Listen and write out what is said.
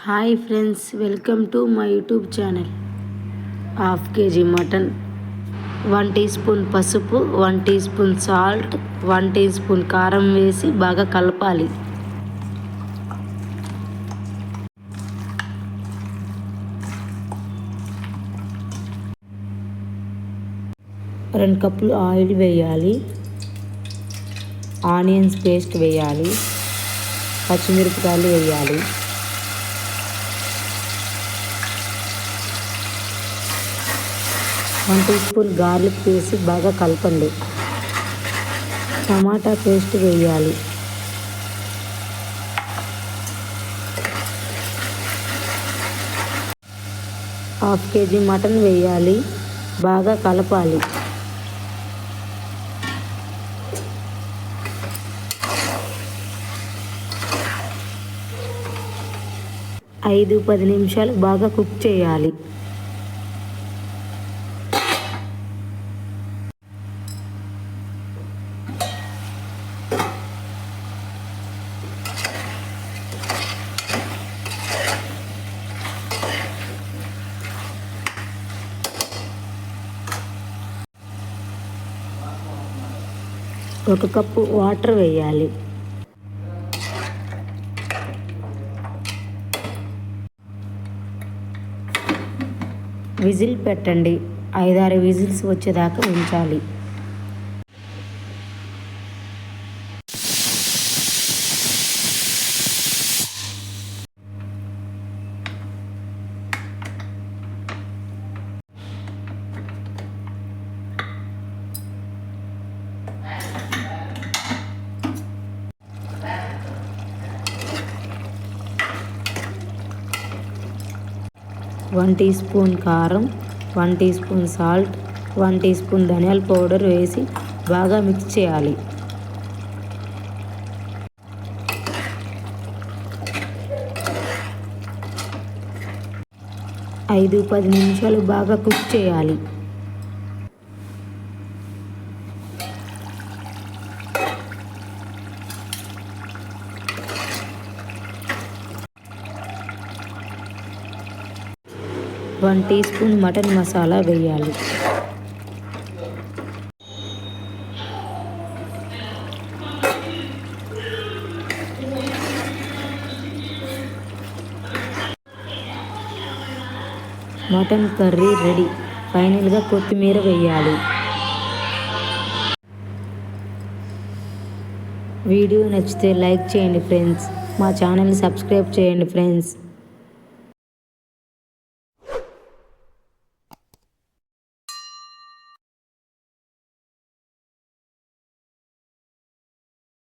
Hi friends, welcome to my YouTube channel. Half KG mutton, 1 teaspoon పసుపు, 1 teaspoon salt, 1 teaspoon కారం వేసి బాగా కలపాలి. రెండు కప్పులు ఆయిల్ వేయాలి. ఆనియన్స్ పేస్ట్ వేయాలి. పచ్చిమిరపకాయలు వేయాలి. వన్ టీ స్పూన్ గార్లిక్ వేసి బాగా కలపండి. టమాటా పేస్ట్ వేయాలి. హాఫ్ కేజీ మటన్ వేయాలి. బాగా కలపాలి. ఐదు 10 నిమిషాలు బాగా కుక్ చేయాలి. ఒక కప్పు వాటర్ వేయాలి. విజిల్ పెట్టండి. 5-6 విజిల్స్ వచ్చేదాకా ఉంచాలి. వన్ టీ స్పూన్ కారం, 1 teaspoon salt, 1 teaspoon ధనియాల పౌడర్ వేసి బాగా మిక్స్ చేయాలి. ఐదు 10 నిమిషాలు బాగా కుక్ చేయాలి. One teaspoon mutton masala వేయాలి. Mutton curry ready. ఫైనల్గా కొత్తిమీర వేయాలి. వీడియో నచ్చితే లైక్ చేయండి ఫ్రెండ్స్. మా ఛానల్ని సబ్స్క్రైబ్ చేయండి ఫ్రెండ్స్.